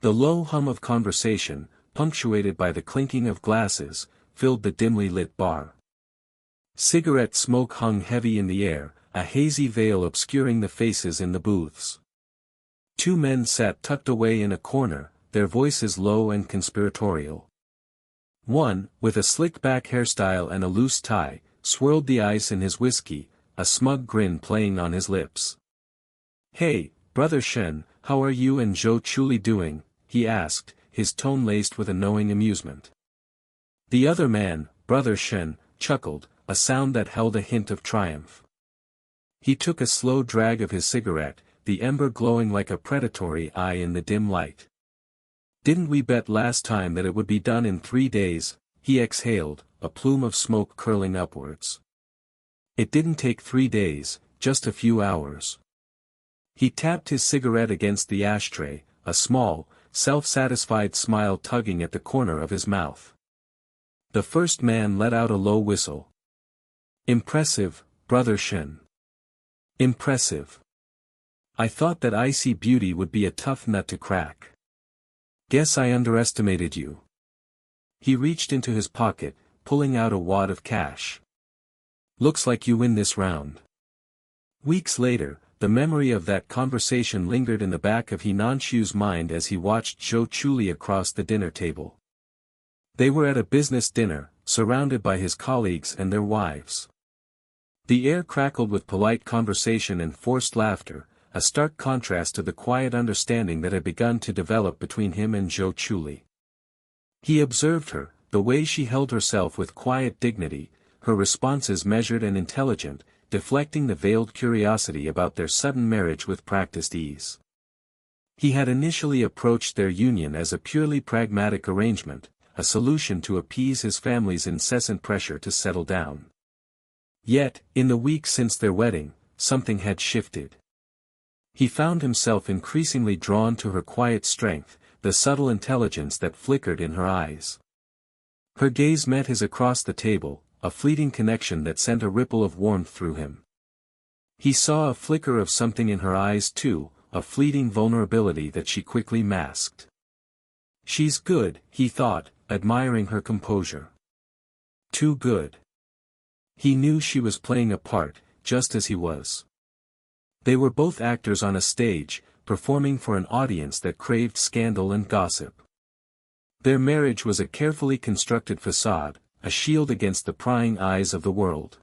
The low hum of conversation, punctuated by the clinking of glasses, filled the dimly lit bar. Cigarette smoke hung heavy in the air, a hazy veil obscuring the faces in the booths. Two men sat tucked away in a corner, their voices low and conspiratorial. One, with a slick-back hairstyle and a loose tie, swirled the ice in his whiskey, a smug grin playing on his lips. "Hey, Brother Shen, how are you and Zhou Chuli doing?" he asked, his tone laced with a knowing amusement. The other man, Brother Shen, chuckled, a sound that held a hint of triumph. He took a slow drag of his cigarette, the ember glowing like a predatory eye in the dim light. "Didn't we bet last time that it would be done in 3 days?" he exhaled, a plume of smoke curling upwards. "It didn't take 3 days, just a few hours." He tapped his cigarette against the ashtray, a small, self-satisfied smile tugging at the corner of his mouth. The first man let out a low whistle. "Impressive, Brother Shen. Impressive. I thought that icy beauty would be a tough nut to crack. Guess I underestimated you." He reached into his pocket, pulling out a wad of cash. "Looks like you win this round." Weeks later, the memory of that conversation lingered in the back of He Nanshu's mind as he watched Zhou Chuli across the dinner table. They were at a business dinner, surrounded by his colleagues and their wives. The air crackled with polite conversation and forced laughter, a stark contrast to the quiet understanding that had begun to develop between him and Zhou Chuli. He observed her, the way she held herself with quiet dignity, her responses measured and intelligent, deflecting the veiled curiosity about their sudden marriage with practiced ease. He had initially approached their union as a purely pragmatic arrangement, a solution to appease his family's incessant pressure to settle down. Yet, in the weeks since their wedding, something had shifted. He found himself increasingly drawn to her quiet strength, the subtle intelligence that flickered in her eyes. Her gaze met his across the table, a fleeting connection that sent a ripple of warmth through him. He saw a flicker of something in her eyes too, a fleeting vulnerability that she quickly masked. "She's good," he thought, admiring her composure. Too good. He knew she was playing a part, just as he was. They were both actors on a stage, performing for an audience that craved scandal and gossip. Their marriage was a carefully constructed facade, a shield against the prying eyes of the world.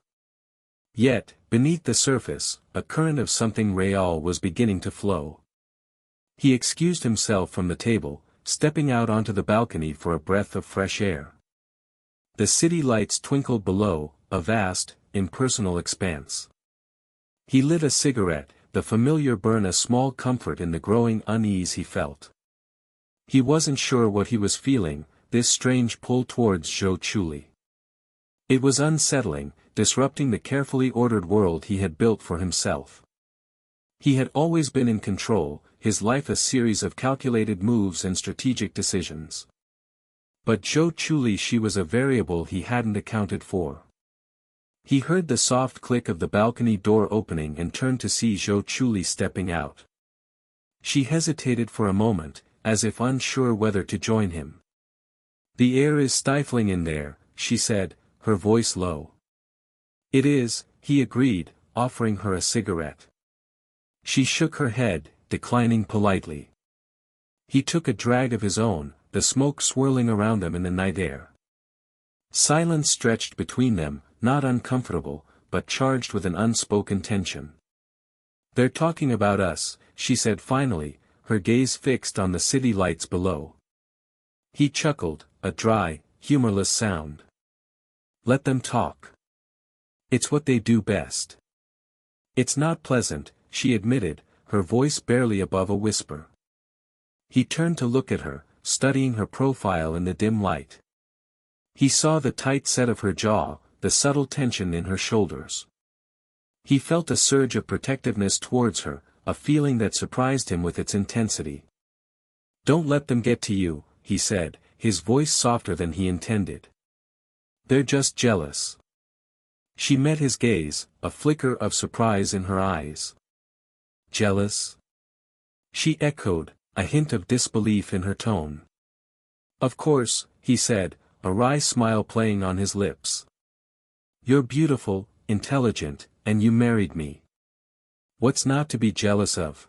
Yet, beneath the surface, a current of something real was beginning to flow. He excused himself from the table, stepping out onto the balcony for a breath of fresh air. The city lights twinkled below, a vast, impersonal expanse. He lit a cigarette, the familiar burn a small comfort in the growing unease he felt. He wasn't sure what he was feeling, this strange pull towards Zhou Chuli. It was unsettling, disrupting the carefully ordered world he had built for himself. He had always been in control, his life a series of calculated moves and strategic decisions. But Zhou Chuli, she was a variable he hadn't accounted for. He heard the soft click of the balcony door opening and turned to see Zhou Chuli stepping out. She hesitated for a moment, as if unsure whether to join him. "The air is stifling in there," she said, her voice low. "It is," he agreed, offering her a cigarette. She shook her head, declining politely. He took a drag of his own, the smoke swirling around them in the night air. Silence stretched between them, not uncomfortable, but charged with an unspoken tension. "They're talking about us," she said finally, her gaze fixed on the city lights below. He chuckled, a dry, humorless sound. "Let them talk. It's what they do best." "It's not pleasant," she admitted, her voice barely above a whisper. He turned to look at her, studying her profile in the dim light. He saw the tight set of her jaw, the subtle tension in her shoulders. He felt a surge of protectiveness towards her, a feeling that surprised him with its intensity. "Don't let them get to you," he said, his voice softer than he intended. "They're just jealous." She met his gaze, a flicker of surprise in her eyes. "Jealous?" she echoed, a hint of disbelief in her tone. "Of course," he said, a wry smile playing on his lips. "You're beautiful, intelligent, and you married me. What's not to be jealous of?"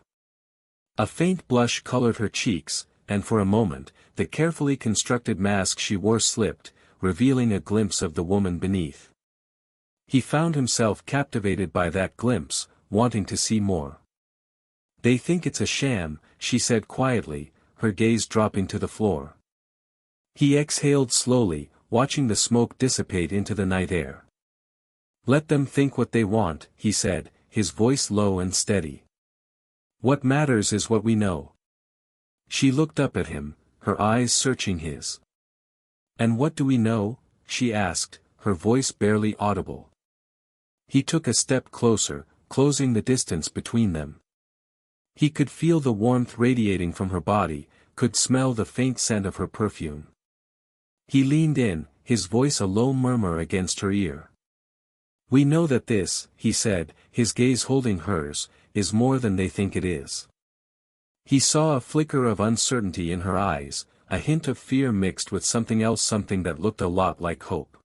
A faint blush colored her cheeks, and for a moment, the carefully constructed mask she wore slipped, revealing a glimpse of the woman beneath. He found himself captivated by that glimpse, wanting to see more. "They think it's a sham," she said quietly, her gaze dropping to the floor. He exhaled slowly, watching the smoke dissipate into the night air. "Let them think what they want," he said, his voice low and steady. "What matters is what we know." She looked up at him, her eyes searching his. "And what do we know?" she asked, her voice barely audible. He took a step closer, closing the distance between them. He could feel the warmth radiating from her body, could smell the faint scent of her perfume. He leaned in, his voice a low murmur against her ear. "We know that this," he said, his gaze holding hers, "is more than they think it is." He saw a flicker of uncertainty in her eyes, a hint of fear mixed with something else, something that looked a lot like hope.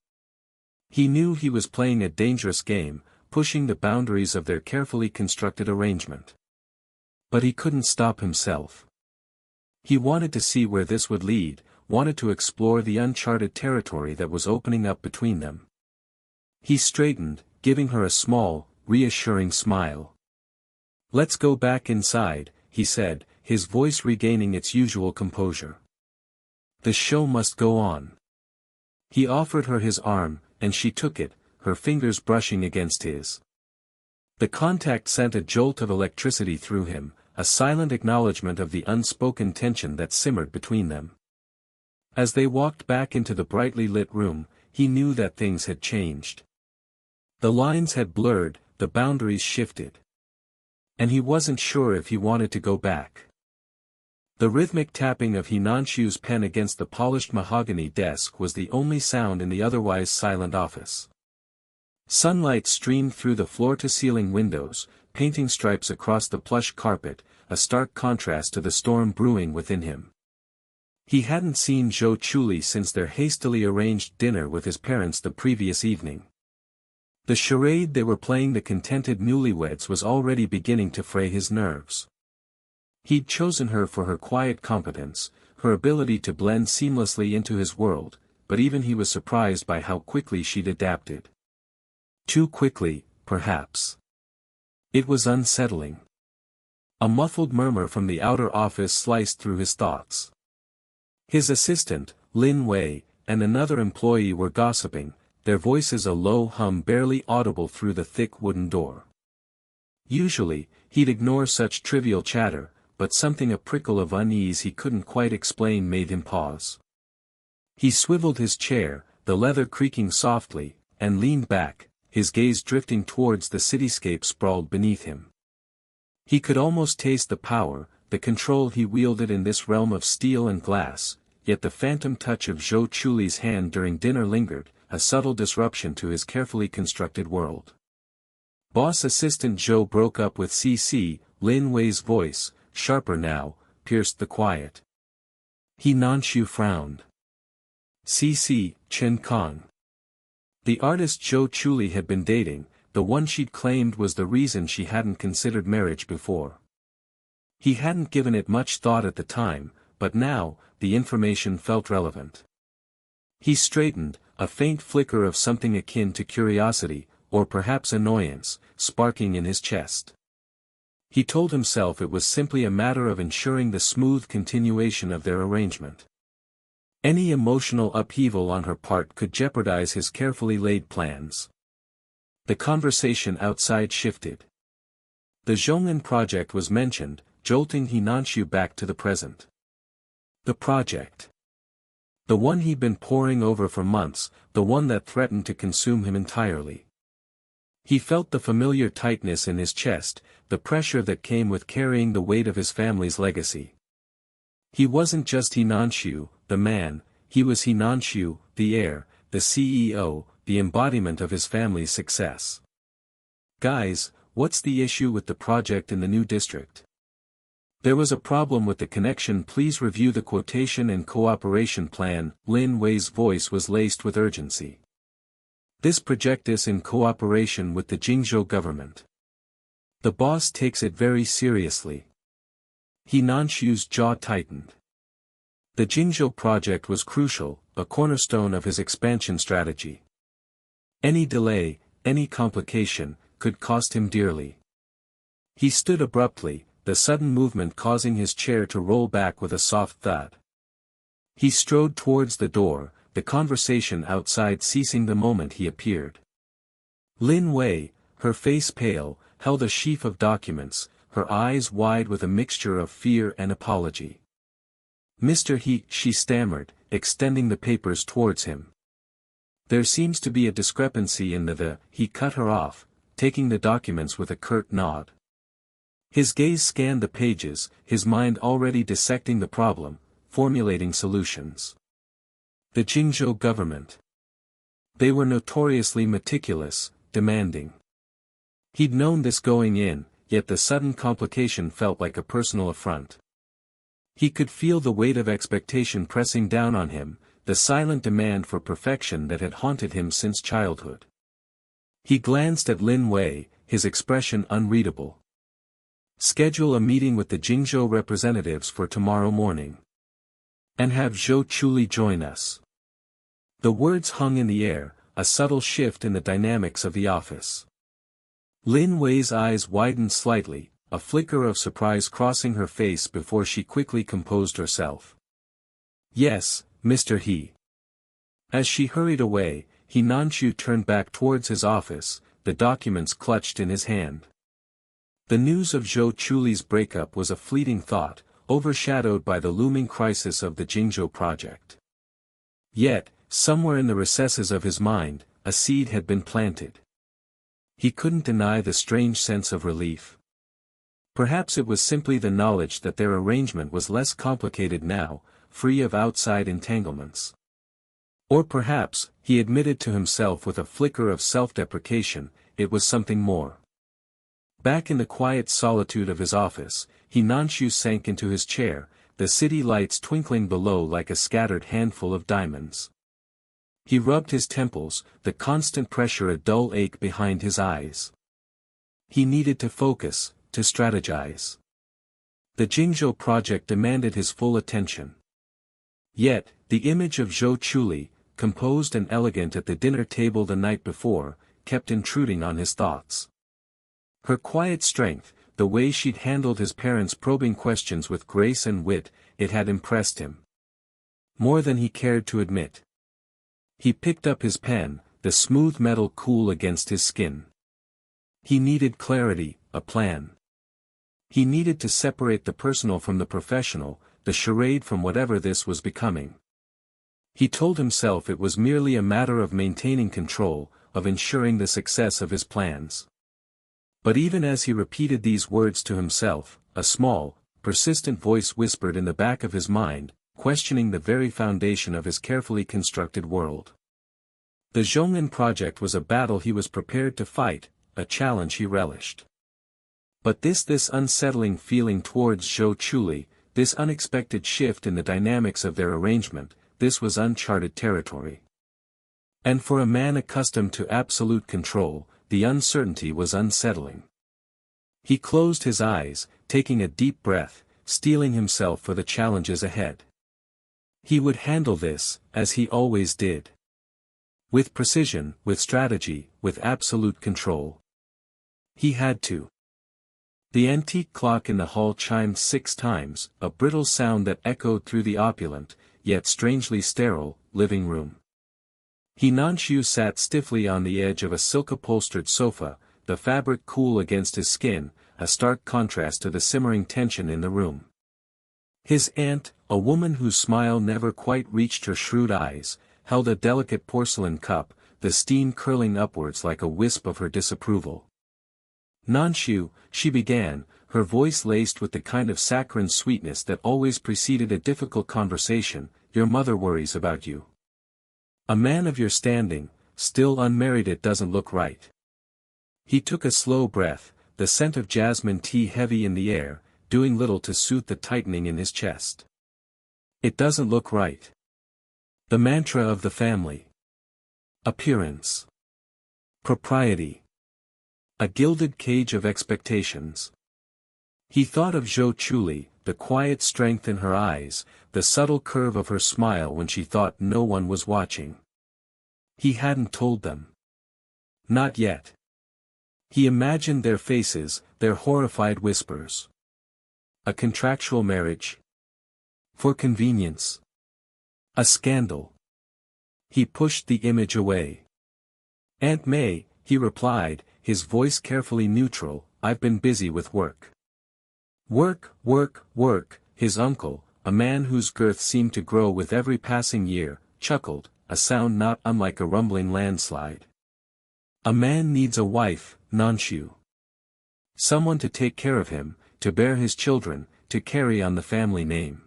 He knew he was playing a dangerous game, pushing the boundaries of their carefully constructed arrangement. But he couldn't stop himself. He wanted to see where this would lead, wanted to explore the uncharted territory that was opening up between them. He straightened, giving her a small, reassuring smile. "Let's go back inside," he said, his voice regaining its usual composure. "The show must go on." He offered her his arm, and she took it, her fingers brushing against his. The contact sent a jolt of electricity through him, a silent acknowledgement of the unspoken tension that simmered between them. As they walked back into the brightly lit room, he knew that things had changed. The lines had blurred, the boundaries shifted. And he wasn't sure if he wanted to go back. The rhythmic tapping of Hinanshu's pen against the polished mahogany desk was the only sound in the otherwise silent office. Sunlight streamed through the floor-to-ceiling windows, painting stripes across the plush carpet, a stark contrast to the storm brewing within him. He hadn't seen Zhou Chuli since their hastily arranged dinner with his parents the previous evening. The charade they were playing, the contented newlyweds, was already beginning to fray his nerves. He'd chosen her for her quiet competence, her ability to blend seamlessly into his world, but even he was surprised by how quickly she'd adapted. Too quickly, perhaps. It was unsettling. A muffled murmur from the outer office sliced through his thoughts. His assistant, Lin Wei, and another employee were gossiping, their voices a low hum barely audible through the thick wooden door. Usually, he'd ignore such trivial chatter, but something, a prickle of unease he couldn't quite explain, made him pause. He swiveled his chair, the leather creaking softly, and leaned back, his gaze drifting towards the cityscape sprawled beneath him. He could almost taste the power, the control he wielded in this realm of steel and glass, yet the phantom touch of Zhou Chuli's hand during dinner lingered, a subtle disruption to his carefully constructed world. "Boss assistant Zhou," broke up with CC, Lin Wei's voice, sharper now, pierced the quiet. Hinanshu frowned. "CC, Chen Kong." The artist Zhou Chuli had been dating, the one she'd claimed was the reason she hadn't considered marriage before. He hadn't given it much thought at the time, but now, the information felt relevant. He straightened, a faint flicker of something akin to curiosity, or perhaps annoyance, sparking in his chest. He told himself it was simply a matter of ensuring the smooth continuation of their arrangement. Any emotional upheaval on her part could jeopardize his carefully laid plans. The conversation outside shifted. The Zhongnan project was mentioned, jolting Hinanshu back to the present. The project. The one he'd been poring over for months, the one that threatened to consume him entirely. He felt the familiar tightness in his chest, the pressure that came with carrying the weight of his family's legacy. He wasn't just Hinanshu, the man, he was Hinanshu, the heir, the CEO, the embodiment of his family's success. "Guys, what's the issue with the project in the new district?" There was a problem with the connection. Please review the quotation and cooperation plan. Lin Wei's voice was laced with urgency. This project is in cooperation with the Jingzhou government. The boss takes it very seriously. He Nanshu's jaw tightened. The Jingzhou project was crucial, a cornerstone of his expansion strategy. Any delay, any complication, could cost him dearly. He stood abruptly, the sudden movement causing his chair to roll back with a soft thud. He strode towards the door, the conversation outside ceasing the moment he appeared. Lin Wei, her face pale, held a sheaf of documents, her eyes wide with a mixture of fear and apology. "Mr. He," she stammered, extending the papers towards him. "There seems to be a discrepancy in the," he cut her off, taking the documents with a curt nod. His gaze scanned the pages, his mind already dissecting the problem, formulating solutions. The Jingzhou government. They were notoriously meticulous, demanding. He'd known this going in, yet the sudden complication felt like a personal affront. He could feel the weight of expectation pressing down on him, the silent demand for perfection that had haunted him since childhood. He glanced at Lin Wei, his expression unreadable. "Schedule a meeting with the Jingzhou representatives for tomorrow morning. And have Zhou Chuli join us." The words hung in the air, a subtle shift in the dynamics of the office. Lin Wei's eyes widened slightly, a flicker of surprise crossing her face before she quickly composed herself. "Yes, Mr. He." As she hurried away, He Nanshu turned back towards his office, the documents clutched in his hand. The news of Zhou Chuli's breakup was a fleeting thought, overshadowed by the looming crisis of the Jingzhou project. Yet, somewhere in the recesses of his mind, a seed had been planted. He couldn't deny the strange sense of relief. Perhaps it was simply the knowledge that their arrangement was less complicated now, free of outside entanglements. Or perhaps, he admitted to himself with a flicker of self-deprecation, it was something more. Back in the quiet solitude of his office, He Nanshu sank into his chair, the city lights twinkling below like a scattered handful of diamonds. He rubbed his temples, the constant pressure a dull ache behind his eyes. He needed to focus, to strategize. The Jingzhou project demanded his full attention. Yet, the image of Zhou Chuli, composed and elegant at the dinner table the night before, kept intruding on his thoughts. Her quiet strength, the way she'd handled his parents' probing questions with grace and wit, it had impressed him. More than he cared to admit. He picked up his pen, the smooth metal cool against his skin. He needed clarity, a plan. He needed to separate the personal from the professional, the charade from whatever this was becoming. He told himself it was merely a matter of maintaining control, of ensuring the success of his plans. But even as he repeated these words to himself, a small, persistent voice whispered in the back of his mind, questioning the very foundation of his carefully constructed world. The Zhongnan project was a battle he was prepared to fight, a challenge he relished. But this unsettling feeling towards Zhou Chuli, this unexpected shift in the dynamics of their arrangement, this was uncharted territory. And for a man accustomed to absolute control, the uncertainty was unsettling. He closed his eyes, taking a deep breath, steeling himself for the challenges ahead. He would handle this, as he always did. With precision, with strategy, with absolute control. He had to. The antique clock in the hall chimed 6 times, a brittle sound that echoed through the opulent, yet strangely sterile, living room. He Nanshu sat stiffly on the edge of a silk-upholstered sofa, the fabric cool against his skin, a stark contrast to the simmering tension in the room. His aunt, a woman whose smile never quite reached her shrewd eyes, held a delicate porcelain cup, the steam curling upwards like a wisp of her disapproval. "Nanshu," she began, her voice laced with the kind of saccharine sweetness that always preceded a difficult conversation, "your mother worries about you. A man of your standing, still unmarried, it doesn't look right." He took a slow breath, the scent of jasmine tea heavy in the air. doing little to soothe the tightening in his chest. It doesn't look right. The mantra of the family. Appearance. Propriety. A gilded cage of expectations. He thought of Zhou Chuli, the quiet strength in her eyes, the subtle curve of her smile when she thought no one was watching. He hadn't told them. Not yet. He imagined their faces, their horrified whispers. A contractual marriage? For convenience? A scandal? He pushed the image away. Aunt May, he replied, his voice carefully neutral, I've been busy with work. Work, work, work, his uncle, a man whose girth seemed to grow with every passing year, chuckled, a sound not unlike a rumbling landslide. A man needs a wife, Nanshu. Someone to take care of him, to bear his children, to carry on the family name.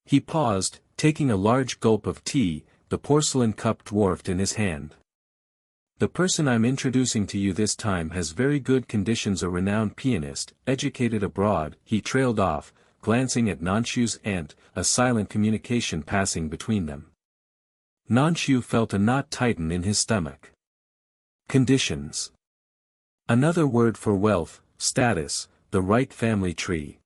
He paused, taking a large gulp of tea, the porcelain cup dwarfed in his hand. The person I'm introducing to you this time has very good conditions, a renowned pianist, educated abroad, he trailed off, glancing at Nanshu's aunt, a silent communication passing between them. Nanshu felt a knot tighten in his stomach. Conditions. Another word for wealth, status, the right family tree.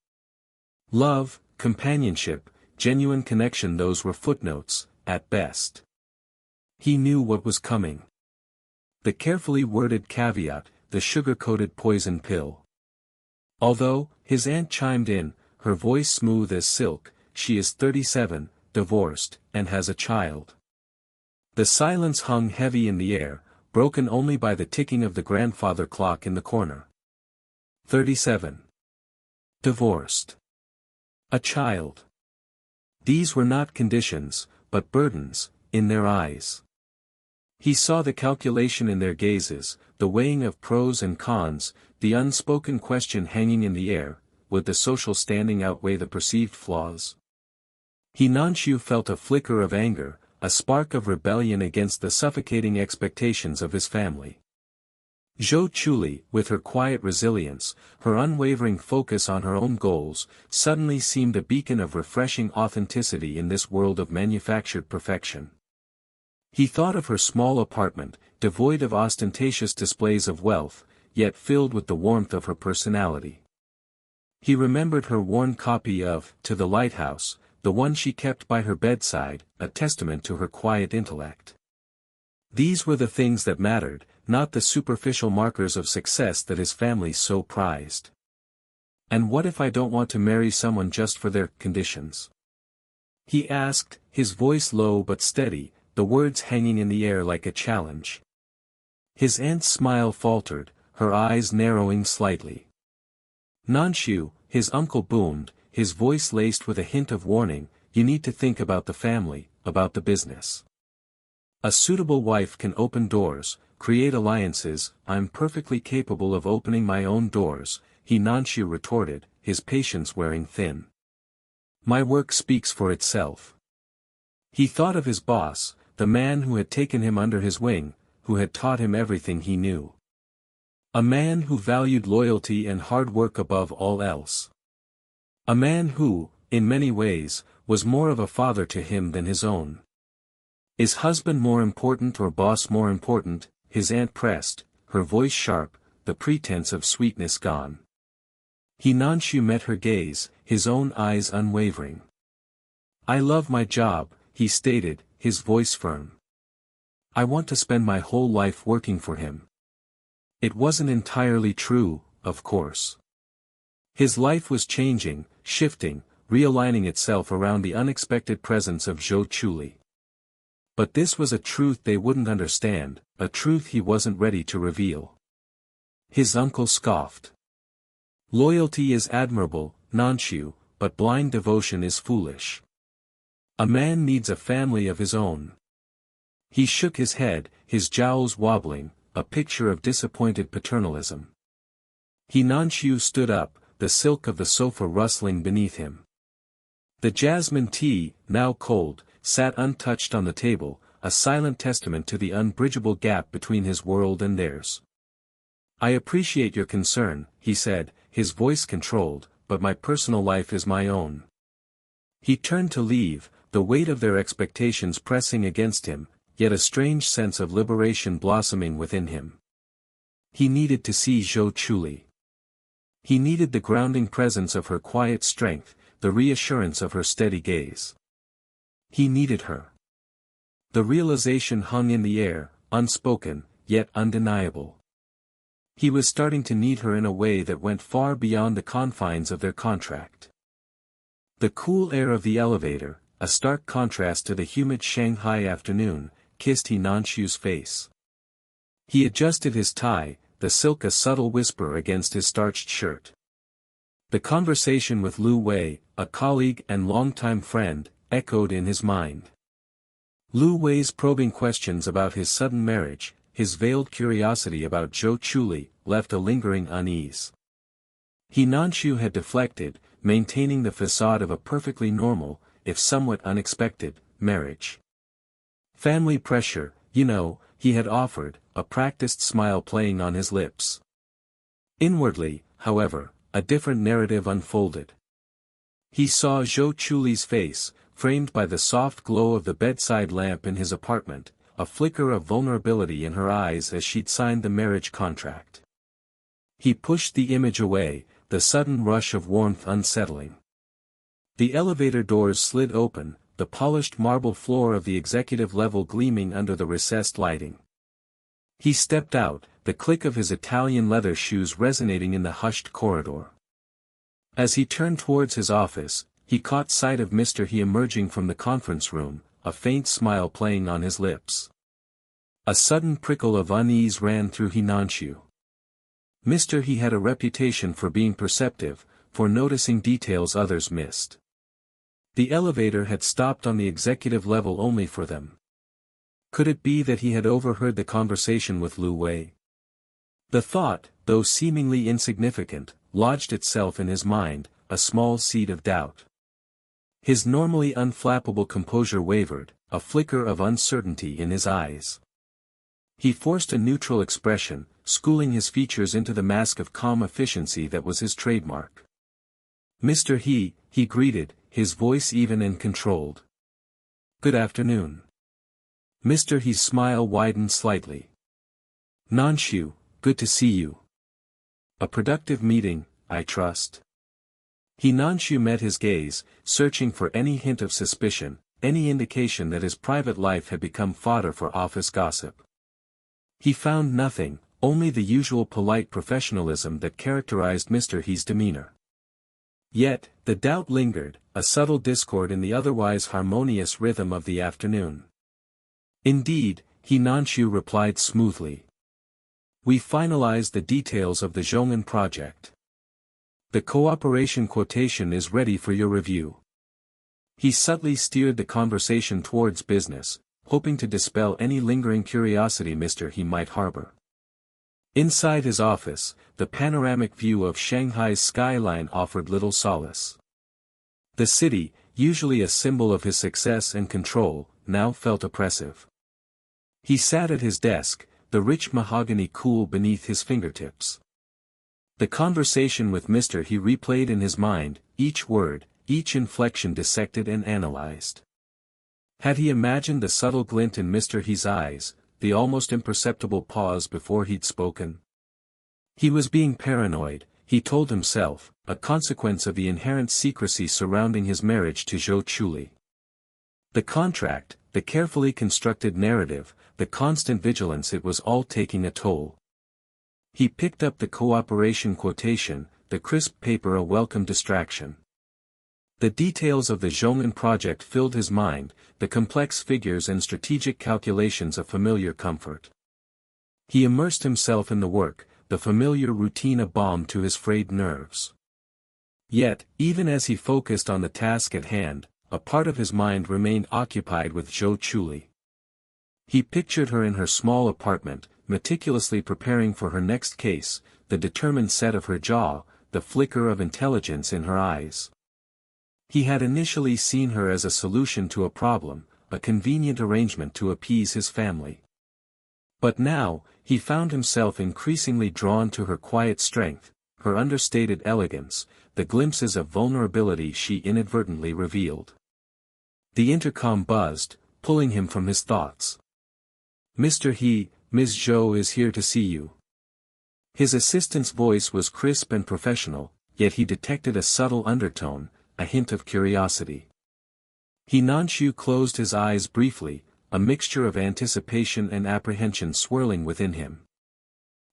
Love, companionship, genuine connection, those were footnotes, at best. He knew what was coming. The carefully worded caveat, the sugar-coated poison pill. Although, his aunt chimed in, her voice smooth as silk, she is 37, divorced, and has a child. The silence hung heavy in the air, broken only by the ticking of the grandfather clock in the corner. 37. Divorced. A child. These were not conditions, but burdens, in their eyes. He saw the calculation in their gazes, the weighing of pros and cons, the unspoken question hanging in the air, would the social standing outweigh the perceived flaws? Nanshu felt a flicker of anger, a spark of rebellion against the suffocating expectations of his family. Zhou Chuli, with her quiet resilience, her unwavering focus on her own goals, suddenly seemed a beacon of refreshing authenticity in this world of manufactured perfection. He thought of her small apartment, devoid of ostentatious displays of wealth, yet filled with the warmth of her personality. He remembered her worn copy of To the Lighthouse, the one she kept by her bedside, a testament to her quiet intellect. These were the things that mattered, not the superficial markers of success that his family so prized. And what if I don't want to marry someone just for their conditions? He asked, his voice low but steady, the words hanging in the air like a challenge. His aunt's smile faltered, her eyes narrowing slightly. Nanshu, his uncle boomed, his voice laced with a hint of warning, you need to think about the family, about the business. A suitable wife can open doors, create alliances, I'm perfectly capable of opening my own doors, Nanshu retorted, his patience wearing thin. My work speaks for itself. He thought of his boss, the man who had taken him under his wing, who had taught him everything he knew. A man who valued loyalty and hard work above all else. A man who, in many ways, was more of a father to him than his own. Is husband more important or boss more important? His aunt pressed, her voice sharp, the pretense of sweetness gone. Nanshu met her gaze, his own eyes unwavering. I love my job, he stated, his voice firm. I want to spend my whole life working for him. It wasn't entirely true, of course. His life was changing, shifting, realigning itself around the unexpected presence of Zhou Chuli. But this was a truth they wouldn't understand, a truth he wasn't ready to reveal. His uncle scoffed. Loyalty is admirable, Nanshu, but blind devotion is foolish. A man needs a family of his own. He shook his head, his jowls wobbling, a picture of disappointed paternalism. Nanshu stood up, the silk of the sofa rustling beneath him. The jasmine tea, now cold, sat untouched on the table, a silent testament to the unbridgeable gap between his world and theirs. I appreciate your concern, he said, his voice controlled, but my personal life is my own. He turned to leave, the weight of their expectations pressing against him, yet a strange sense of liberation blossoming within him. He needed to see Zhou Chuli. He needed the grounding presence of her quiet strength, the reassurance of her steady gaze. He needed her. The realization hung in the air, unspoken, yet undeniable. He was starting to need her in a way that went far beyond the confines of their contract. The cool air of the elevator, a stark contrast to the humid Shanghai afternoon, kissed He Nanshu's face. He adjusted his tie, the silk a subtle whisper against his starched shirt. The conversation with Lu Wei, a colleague and longtime friend, echoed in his mind. Lu Wei's probing questions about his sudden marriage, his veiled curiosity about Zhou Chuli, left a lingering unease. He Nanshu had deflected, maintaining the facade of a perfectly normal, if somewhat unexpected, marriage. Family pressure, you know, he had offered, a practiced smile playing on his lips. Inwardly, however, a different narrative unfolded. He saw Zhou Chuli's face, framed by the soft glow of the bedside lamp in his apartment, a flicker of vulnerability in her eyes as she'd signed the marriage contract. He pushed the image away, the sudden rush of warmth unsettling. The elevator doors slid open, the polished marble floor of the executive level gleaming under the recessed lighting. He stepped out, the click of his Italian leather shoes resonating in the hushed corridor. As he turned towards his office, he caught sight of Mr. He emerging from the conference room, a faint smile playing on his lips. A sudden prickle of unease ran through He Nanshu. Mr. He had a reputation for being perceptive, for noticing details others missed. The elevator had stopped on the executive level only for them. Could it be that he had overheard the conversation with Lu Wei? The thought, though seemingly insignificant, lodged itself in his mind, a small seed of doubt. His normally unflappable composure wavered, a flicker of uncertainty in his eyes. He forced a neutral expression, schooling his features into the mask of calm efficiency that was his trademark. Mr. He greeted, his voice even and controlled. Good afternoon. Mr. He's smile widened slightly. Nanshu, good to see you. A productive meeting, I trust. He Nanshu met his gaze, searching for any hint of suspicion, any indication that his private life had become fodder for office gossip. He found nothing, only the usual polite professionalism that characterized Mr. He's demeanor. Yet, the doubt lingered, a subtle discord in the otherwise harmonious rhythm of the afternoon. Indeed, He Nanshu replied smoothly. We finalized the details of the Zhong'an project. The cooperation quotation is ready for your review. He subtly steered the conversation towards business, hoping to dispel any lingering curiosity Mr. He might harbor. Inside his office, the panoramic view of Shanghai's skyline offered little solace. The city, usually a symbol of his success and control, now felt oppressive. He sat at his desk, the rich mahogany cool beneath his fingertips. The conversation with Mr. He replayed in his mind, each word, each inflection dissected and analyzed. Had he imagined the subtle glint in Mr. He's eyes, the almost imperceptible pause before he'd spoken? He was being paranoid, he told himself, a consequence of the inherent secrecy surrounding his marriage to Zhou Chuli. The contract, the carefully constructed narrative, the constant vigilance, it was all taking a toll. He picked up the cooperation quotation, the crisp paper a welcome distraction. The details of the Zhong'an project filled his mind, the complex figures and strategic calculations a familiar comfort. He immersed himself in the work, the familiar routine a balm to his frayed nerves. Yet, even as he focused on the task at hand, a part of his mind remained occupied with Zhou Chuli. He pictured her in her small apartment, meticulously preparing for her next case, the determined set of her jaw, the flicker of intelligence in her eyes. He had initially seen her as a solution to a problem, a convenient arrangement to appease his family. But now, he found himself increasingly drawn to her quiet strength, her understated elegance, the glimpses of vulnerability she inadvertently revealed. The intercom buzzed, pulling him from his thoughts. "Mr. He, Ms. Zhou is here to see you." His assistant's voice was crisp and professional, yet he detected a subtle undertone, a hint of curiosity. He Nanshu closed his eyes briefly, a mixture of anticipation and apprehension swirling within him.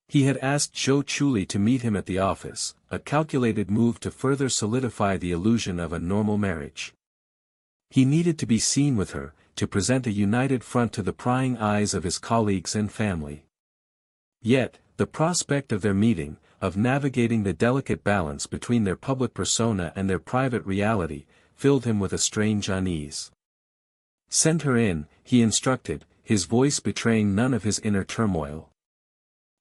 He had asked Zhou Chuli to meet him at the office, a calculated move to further solidify the illusion of a normal marriage. He needed to be seen with her, to present a united front to the prying eyes of his colleagues and family. Yet, the prospect of their meeting, of navigating the delicate balance between their public persona and their private reality, filled him with a strange unease. "Send her in," he instructed, his voice betraying none of his inner turmoil.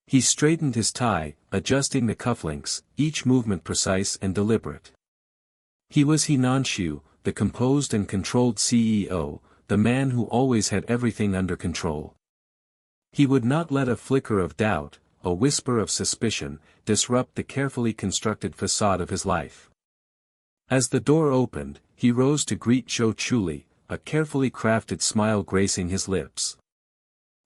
He straightened his tie, adjusting the cufflinks, each movement precise and deliberate. He was Nanshu, the composed and controlled CEO, the man who always had everything under control. He would not let a flicker of doubt, a whisper of suspicion, disrupt the carefully constructed facade of his life. As the door opened, he rose to greet Zhou Chuli, a carefully crafted smile gracing his lips.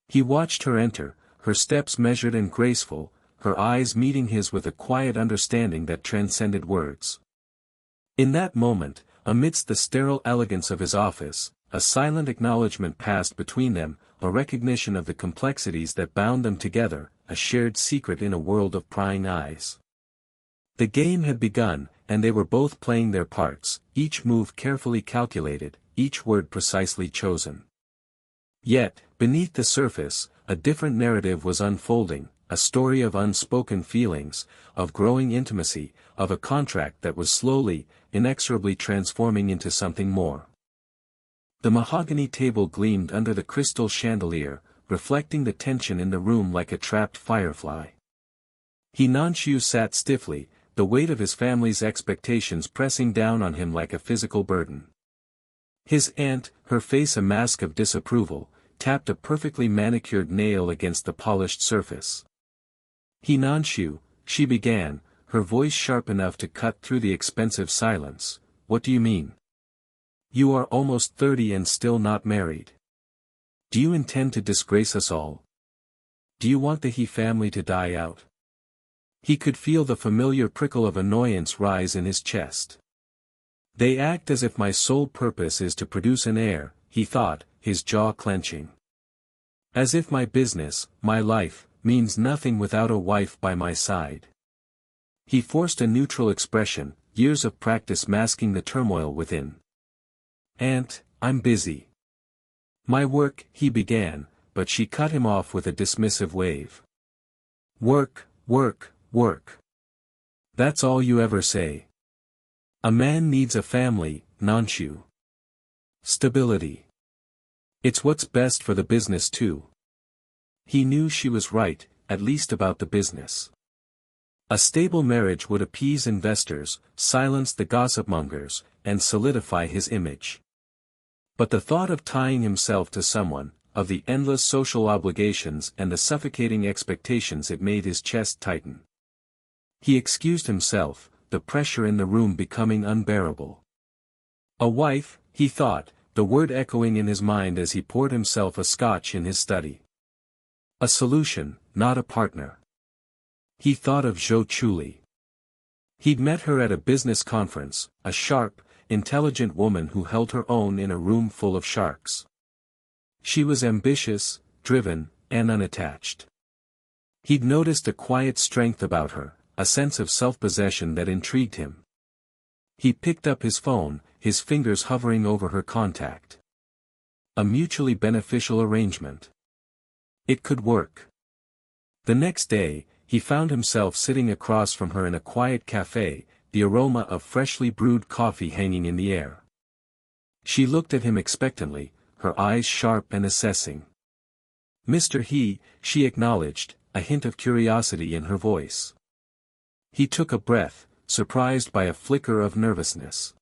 He watched her enter, her steps measured and graceful, her eyes meeting his with a quiet understanding that transcended words. In that moment, amidst the sterile elegance of his office, a silent acknowledgement passed between them, a recognition of the complexities that bound them together, a shared secret in a world of prying eyes. The game had begun, and they were both playing their parts, each move carefully calculated, each word precisely chosen. Yet, beneath the surface, a different narrative was unfolding, a story of unspoken feelings, of growing intimacy, of a contract that was slowly, inexorably transforming into something more. The mahogany table gleamed under the crystal chandelier, reflecting the tension in the room like a trapped firefly. Nanshu sat stiffly, the weight of his family's expectations pressing down on him like a physical burden. His aunt, her face a mask of disapproval, tapped a perfectly manicured nail against the polished surface. "Nanshu," she began, her voice sharp enough to cut through the expensive silence, "what do you mean? You are almost 30 and still not married. Do you intend to disgrace us all? Do you want the He family to die out?" He could feel the familiar prickle of annoyance rise in his chest. "They act as if my sole purpose is to produce an heir," he thought, his jaw clenching. "As if my business, my life, means nothing without a wife by my side." He forced a neutral expression, years of practice masking the turmoil within. "Aunt, I'm busy." "My work," he began, but she cut him off with a dismissive wave. "Work, work, work. That's all you ever say. A man needs a family, Nanshu. Stability. It's what's best for the business too." He knew she was right, at least about the business. A stable marriage would appease investors, silence the gossipmongers, and solidify his image. But the thought of tying himself to someone, of the endless social obligations and the suffocating expectations, it made his chest tighten. He excused himself, the pressure in the room becoming unbearable. A wife, he thought, the word echoing in his mind as he poured himself a scotch in his study. A solution, not a partner. He thought of Zhou Chuli. He'd met her at a business conference, a sharp, intelligent woman who held her own in a room full of sharks. She was ambitious, driven, and unattached. He'd noticed a quiet strength about her, a sense of self-possession that intrigued him. He picked up his phone, his fingers hovering over her contact. A mutually beneficial arrangement. It could work. The next day, he found himself sitting across from her in a quiet cafe, the aroma of freshly brewed coffee hanging in the air. She looked at him expectantly, her eyes sharp and assessing. "Mr. He," she acknowledged, a hint of curiosity in her voice. He took a breath, surprised by a flicker of nervousness.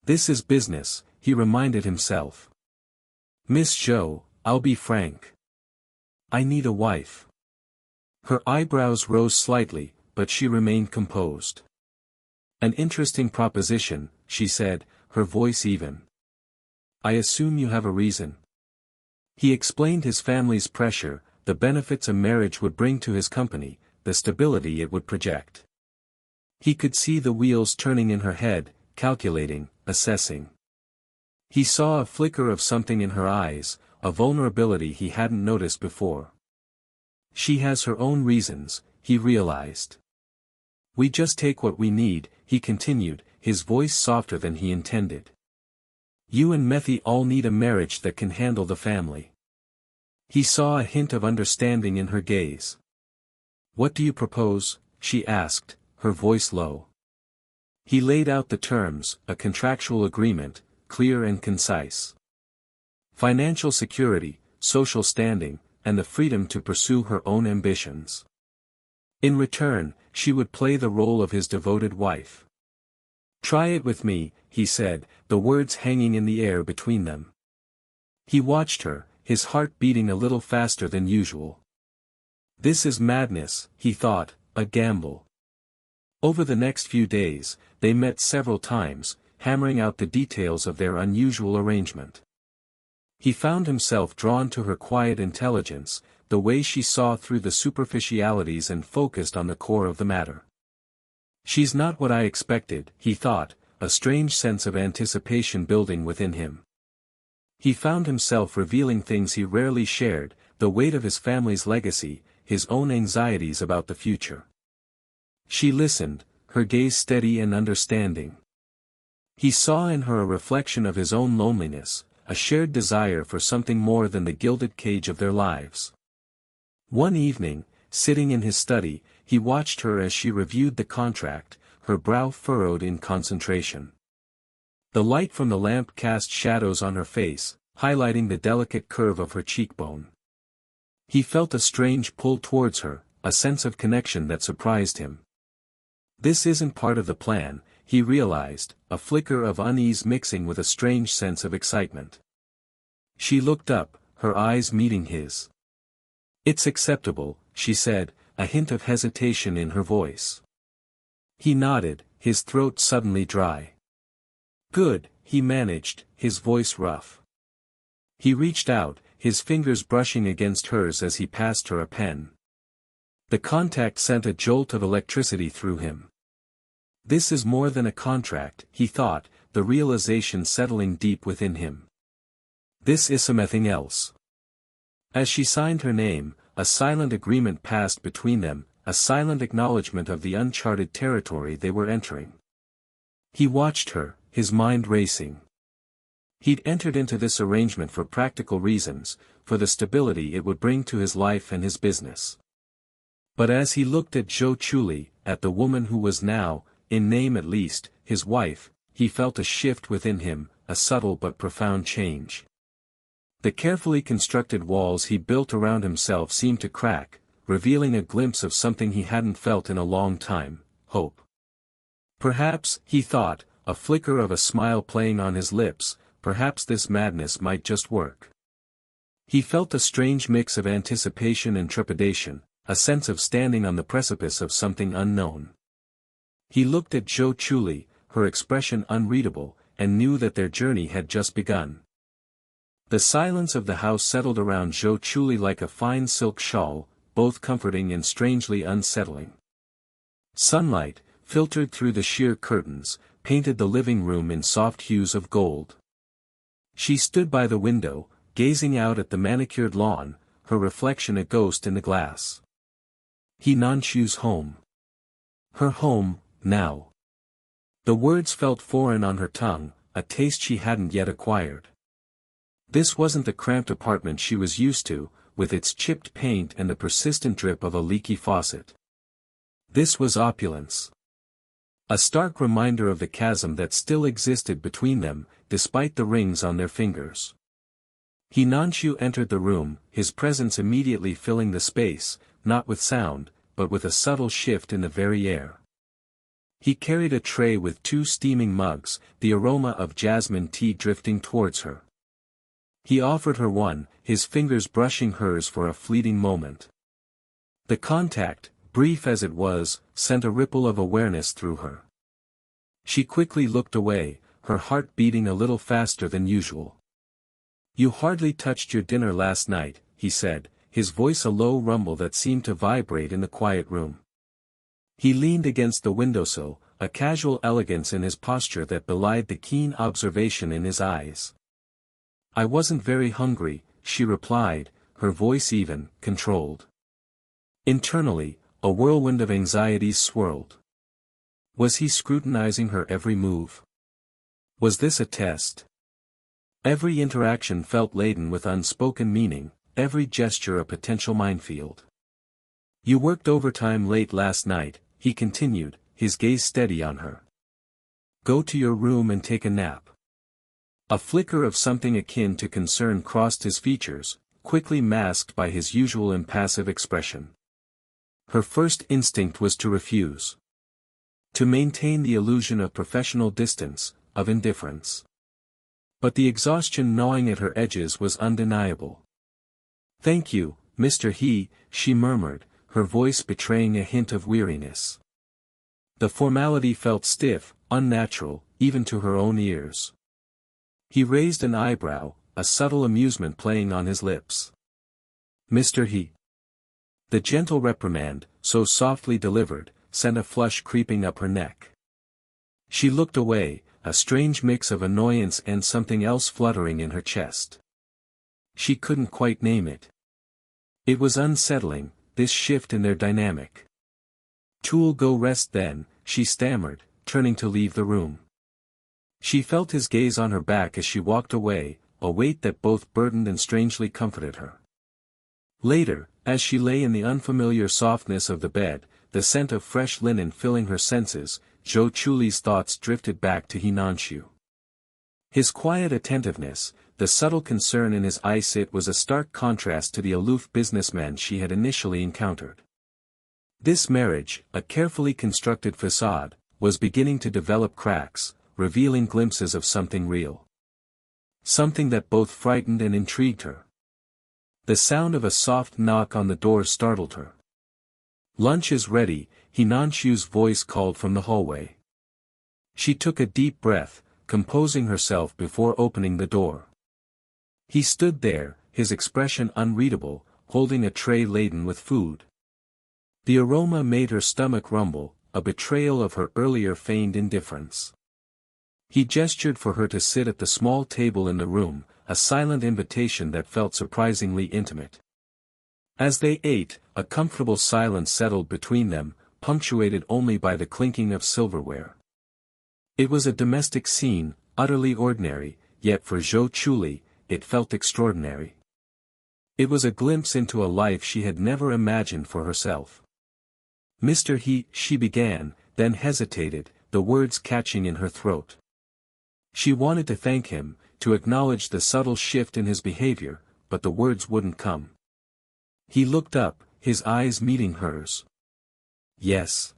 "This is business," he reminded himself. "Miss Zhou, I'll be frank. I need a wife." Her eyebrows rose slightly, but she remained composed. An interesting proposition, she said, her voice even. I assume you have a reason. He explained his family's pressure, the benefits a marriage would bring to his company, the stability it would project. He could see the wheels turning in her head, calculating, assessing. He saw a flicker of something in her eyes, a vulnerability he hadn't noticed before. She has her own reasons, he realized. We just take what we need, he continued, his voice softer than he intended. You and Methy all need a marriage that can handle the family. He saw a hint of understanding in her gaze. What do you propose? She asked, her voice low. He laid out the terms, a contractual agreement, clear and concise. Financial security, social standing, and the freedom to pursue her own ambitions. In return, she would play the role of his devoted wife. Try it with me, he said, the words hanging in the air between them. He watched her, his heart beating a little faster than usual. This is madness, he thought, a gamble. Over the next few days, they met several times, hammering out the details of their unusual arrangement. He found himself drawn to her quiet intelligence, the way she saw through the superficialities and focused on the core of the matter. She's not what I expected, he thought, a strange sense of anticipation building within him. He found himself revealing things he rarely shared, the weight of his family's legacy, his own anxieties about the future. She listened, her gaze steady and understanding. He saw in her a reflection of his own loneliness, a shared desire for something more than the gilded cage of their lives. One evening, sitting in his study, he watched her as she reviewed the contract, her brow furrowed in concentration. The light from the lamp cast shadows on her face, highlighting the delicate curve of her cheekbone. He felt a strange pull towards her, a sense of connection that surprised him. This isn't part of the plan, he realized, a flicker of unease mixing with a strange sense of excitement. She looked up, her eyes meeting his. It's acceptable, she said, a hint of hesitation in her voice. He nodded, his throat suddenly dry. Good, he managed, his voice rough. He reached out, his fingers brushing against hers as he passed her a pen. The contact sent a jolt of electricity through him. This is more than a contract, he thought, the realization settling deep within him. This is something else. As she signed her name, a silent agreement passed between them, a silent acknowledgement of the uncharted territory they were entering. He watched her, his mind racing. He'd entered into this arrangement for practical reasons, for the stability it would bring to his life and his business. But as he looked at Zhou Chuli, at the woman who was now, in name at least, his wife, he felt a shift within him, a subtle but profound change. The carefully constructed walls he built around himself seemed to crack, revealing a glimpse of something he hadn't felt in a long time, hope. Perhaps, he thought, a flicker of a smile playing on his lips, perhaps this madness might just work. He felt a strange mix of anticipation and trepidation, a sense of standing on the precipice of something unknown. He looked at Zhou Chuli, her expression unreadable, and knew that their journey had just begun. The silence of the house settled around Zhou Chuli like a fine silk shawl, both comforting and strangely unsettling. Sunlight, filtered through the sheer curtains, painted the living room in soft hues of gold. She stood by the window, gazing out at the manicured lawn, her reflection a ghost in the glass. He Nanshu's home. Her home, now. The words felt foreign on her tongue, a taste she hadn't yet acquired. This wasn't the cramped apartment she was used to, with its chipped paint and the persistent drip of a leaky faucet. This was opulence. A stark reminder of the chasm that still existed between them, despite the rings on their fingers. He Nanshu entered the room, his presence immediately filling the space, not with sound, but with a subtle shift in the very air. He carried a tray with 2 steaming mugs, the aroma of jasmine tea drifting towards her. He offered her one, his fingers brushing hers for a fleeting moment. The contact, brief as it was, sent a ripple of awareness through her. She quickly looked away, her heart beating a little faster than usual. "You hardly touched your dinner last night," he said, his voice a low rumble that seemed to vibrate in the quiet room. He leaned against the windowsill, a casual elegance in his posture that belied the keen observation in his eyes. "I wasn't very hungry," she replied, her voice even, controlled. Internally, a whirlwind of anxieties swirled. Was he scrutinizing her every move? Was this a test? Every interaction felt laden with unspoken meaning, every gesture a potential minefield. "You worked overtime late last night," he continued, his gaze steady on her. "Go to your room and take a nap." A flicker of something akin to concern crossed his features, quickly masked by his usual impassive expression. Her first instinct was to refuse. To maintain the illusion of professional distance, of indifference. But the exhaustion gnawing at her edges was undeniable. "Thank you, Mr. He," she murmured, her voice betraying a hint of weariness. The formality felt stiff, unnatural, even to her own ears. He raised an eyebrow, a subtle amusement playing on his lips. "Mr. He." The gentle reprimand, so softly delivered, sent a flush creeping up her neck. She looked away, a strange mix of annoyance and something else fluttering in her chest. She couldn't quite name it. It was unsettling, this shift in their dynamic. "Tool go rest then," she stammered, turning to leave the room. She felt his gaze on her back as she walked away, a weight that both burdened and strangely comforted her. Later, as she lay in the unfamiliar softness of the bed, the scent of fresh linen filling her senses, Zhou Chuli's thoughts drifted back to Hinanshu. His quiet attentiveness, the subtle concern in his eyes, it was a stark contrast to the aloof businessman she had initially encountered. This marriage, a carefully constructed facade, was beginning to develop cracks, revealing glimpses of something real. Something that both frightened and intrigued her. The sound of a soft knock on the door startled her. "Lunch is ready," Hinanshu's voice called from the hallway. She took a deep breath, composing herself before opening the door. He stood there, his expression unreadable, holding a tray laden with food. The aroma made her stomach rumble, a betrayal of her earlier feigned indifference. He gestured for her to sit at the small table in the room, a silent invitation that felt surprisingly intimate. As they ate, a comfortable silence settled between them, punctuated only by the clinking of silverware. It was a domestic scene, utterly ordinary, yet for Zhou Chuli, it felt extraordinary. It was a glimpse into a life she had never imagined for herself. "Mr. He," she began, then hesitated, the words catching in her throat. She wanted to thank him, to acknowledge the subtle shift in his behavior, but the words wouldn't come. He looked up, his eyes meeting hers. "Yes.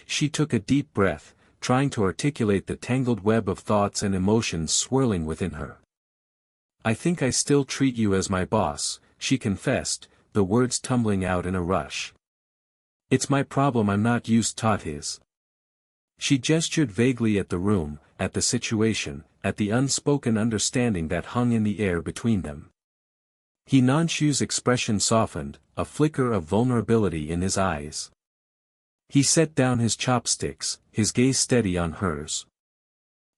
She took a deep breath, trying to articulate the tangled web of thoughts and emotions swirling within her. "I think I still treat you as my boss," she confessed, the words tumbling out in a rush. "It's my problem I'm not used to his." She gestured vaguely at the room, at the situation, at the unspoken understanding that hung in the air between them. Hinanshu's expression softened, a flicker of vulnerability in his eyes. He set down his chopsticks, his gaze steady on hers.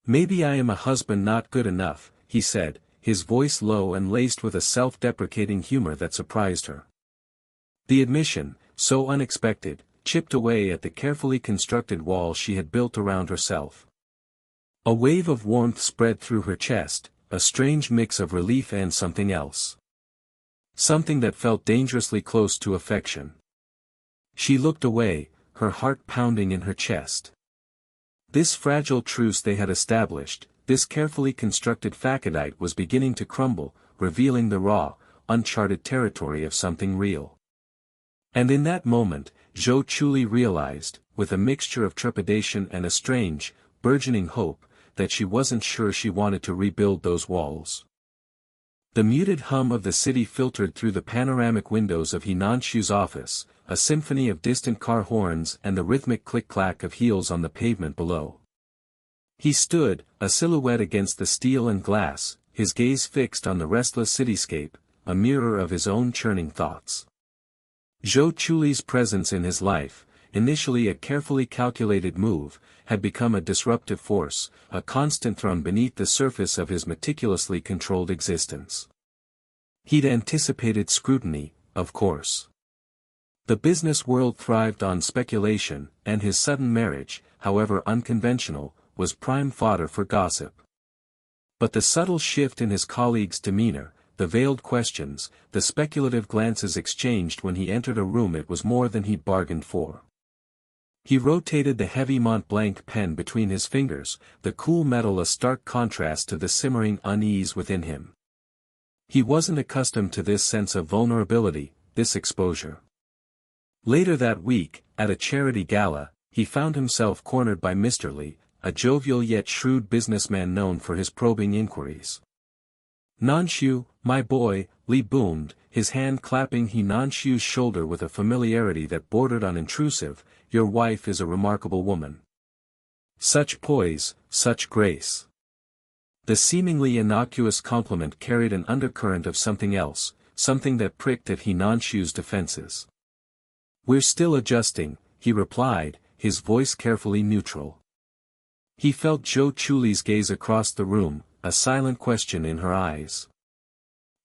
"Maybe I am a husband not good enough," he said, his voice low and laced with a self-deprecating humor that surprised her. The admission, so unexpected, chipped away at the carefully constructed wall she had built around herself. A wave of warmth spread through her chest, a strange mix of relief and something else. Something that felt dangerously close to affection. She looked away, her heart pounding in her chest. This fragile truce they had established, this carefully constructed facadite was beginning to crumble, revealing the raw, uncharted territory of something real. And in that moment, Zhou Chuli realized, with a mixture of trepidation and a strange, burgeoning hope, that she wasn't sure she wanted to rebuild those walls. The muted hum of the city filtered through the panoramic windows of Hinanshu's office, a symphony of distant car horns and the rhythmic click-clack of heels on the pavement below. He stood, a silhouette against the steel and glass, his gaze fixed on the restless cityscape, a mirror of his own churning thoughts. Zhou Chuli's presence in his life, initially a carefully calculated move, had become a disruptive force, a constant thorn beneath the surface of his meticulously controlled existence. He'd anticipated scrutiny, of course. The business world thrived on speculation, and his sudden marriage, however unconventional, was prime fodder for gossip. But the subtle shift in his colleagues' demeanor, the veiled questions, the speculative glances exchanged when he entered a room, it was more than he'd bargained for. He rotated the heavy Mont Blanc pen between his fingers, the cool metal a stark contrast to the simmering unease within him. He wasn't accustomed to this sense of vulnerability, this exposure. Later that week, at a charity gala, he found himself cornered by Mr. Li, a jovial yet shrewd businessman known for his probing inquiries. "Nanshu, my boy," Li boomed, his hand clapping Nanshu's shoulder with a familiarity that bordered on intrusive, "your wife is a remarkable woman. Such poise, such grace." The seemingly innocuous compliment carried an undercurrent of something else, something that pricked at Hinanshu's defenses. "We're still adjusting," he replied, his voice carefully neutral. He felt Zhou Chuli's gaze across the room, a silent question in her eyes.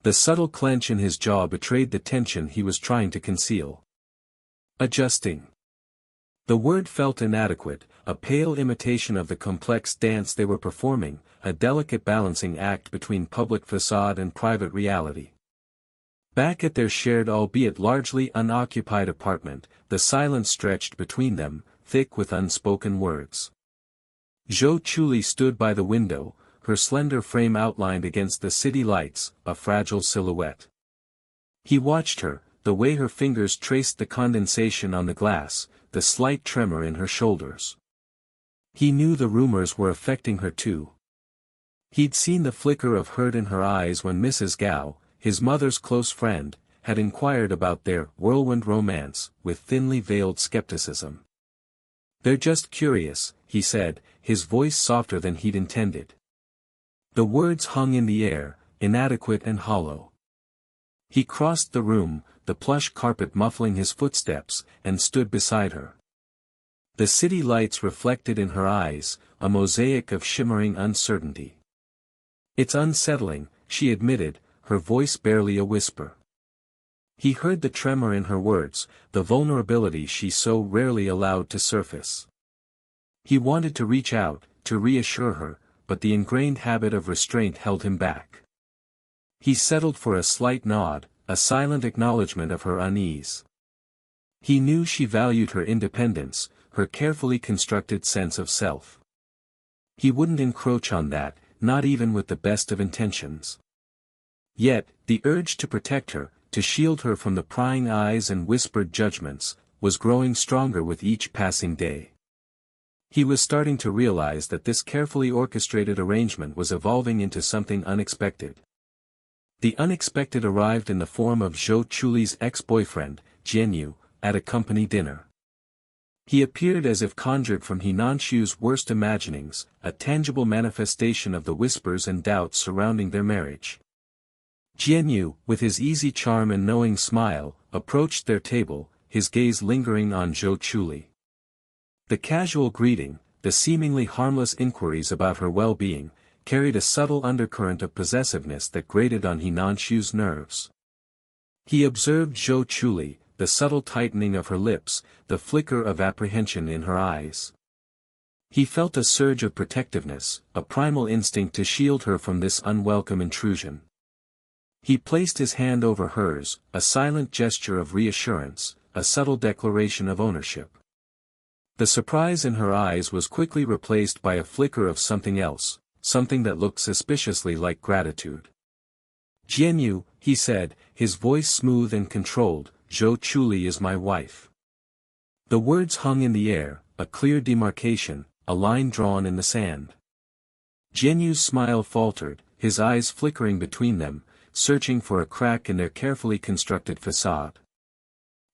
The subtle clench in his jaw betrayed the tension he was trying to conceal. Adjusting. The word felt inadequate, a pale imitation of the complex dance they were performing, a delicate balancing act between public facade and private reality. Back at their shared albeit largely unoccupied apartment, the silence stretched between them, thick with unspoken words. Zhou Chuli stood by the window, her slender frame outlined against the city lights, a fragile silhouette. He watched her, the way her fingers traced the condensation on the glass, the slight tremor in her shoulders. He knew the rumors were affecting her too. He'd seen the flicker of hurt in her eyes when Mrs. Gao, his mother's close friend, had inquired about their whirlwind romance, with thinly veiled skepticism. "They're just curious," he said, his voice softer than he'd intended. The words hung in the air, inadequate and hollow. He crossed the room, the plush carpet muffling his footsteps, and stood beside her. The city lights reflected in her eyes, a mosaic of shimmering uncertainty. "It's unsettling," she admitted, her voice barely a whisper. He heard the tremor in her words, the vulnerability she so rarely allowed to surface. He wanted to reach out, to reassure her, but the ingrained habit of restraint held him back. He settled for a slight nod, a silent acknowledgement of her unease. He knew she valued her independence, her carefully constructed sense of self. He wouldn't encroach on that, not even with the best of intentions. Yet, the urge to protect her, to shield her from the prying eyes and whispered judgments, was growing stronger with each passing day. He was starting to realize that this carefully orchestrated arrangement was evolving into something unexpected. The unexpected arrived in the form of Zhou Chuli's ex-boyfriend, Jianyu, at a company dinner. He appeared as if conjured from Hinanshu's worst imaginings, a tangible manifestation of the whispers and doubts surrounding their marriage. Jianyu, with his easy charm and knowing smile, approached their table, his gaze lingering on Zhou Chuli. The casual greeting, the seemingly harmless inquiries about her well-being, carried a subtle undercurrent of possessiveness that grated on Hinanshu's nerves. He observed Zhou Chuli, the subtle tightening of her lips, the flicker of apprehension in her eyes. He felt a surge of protectiveness, a primal instinct to shield her from this unwelcome intrusion. He placed his hand over hers, a silent gesture of reassurance, a subtle declaration of ownership. The surprise in her eyes was quickly replaced by a flicker of something else, something that looked suspiciously like gratitude. "Jianyu," he said, his voice smooth and controlled, "Zhou Chuli is my wife." The words hung in the air, a clear demarcation, a line drawn in the sand. Jianyu's smile faltered, his eyes flickering between them, searching for a crack in their carefully constructed facade.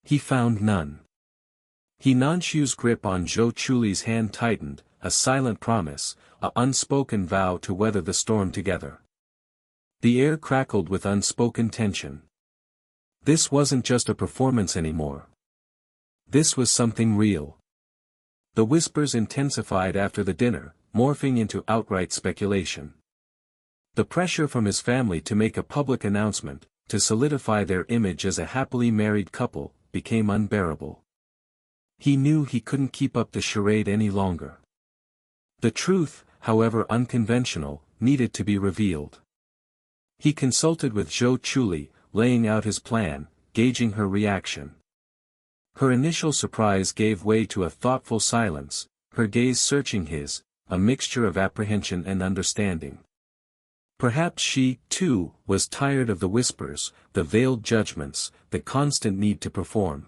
He found none. Nanshu's grip on Zhou Chuli's hand tightened, a silent promise, a unspoken vow to weather the storm together. The air crackled with unspoken tension. This wasn't just a performance anymore. This was something real. The whispers intensified after the dinner, morphing into outright speculation. The pressure from his family to make a public announcement, to solidify their image as a happily married couple, became unbearable. He knew he couldn't keep up the charade any longer. The truth, however unconventional, needed to be revealed. He consulted with Zhou Chuli, laying out his plan, gauging her reaction. Her initial surprise gave way to a thoughtful silence, her gaze searching his, a mixture of apprehension and understanding. Perhaps she, too, was tired of the whispers, the veiled judgments, the constant need to perform.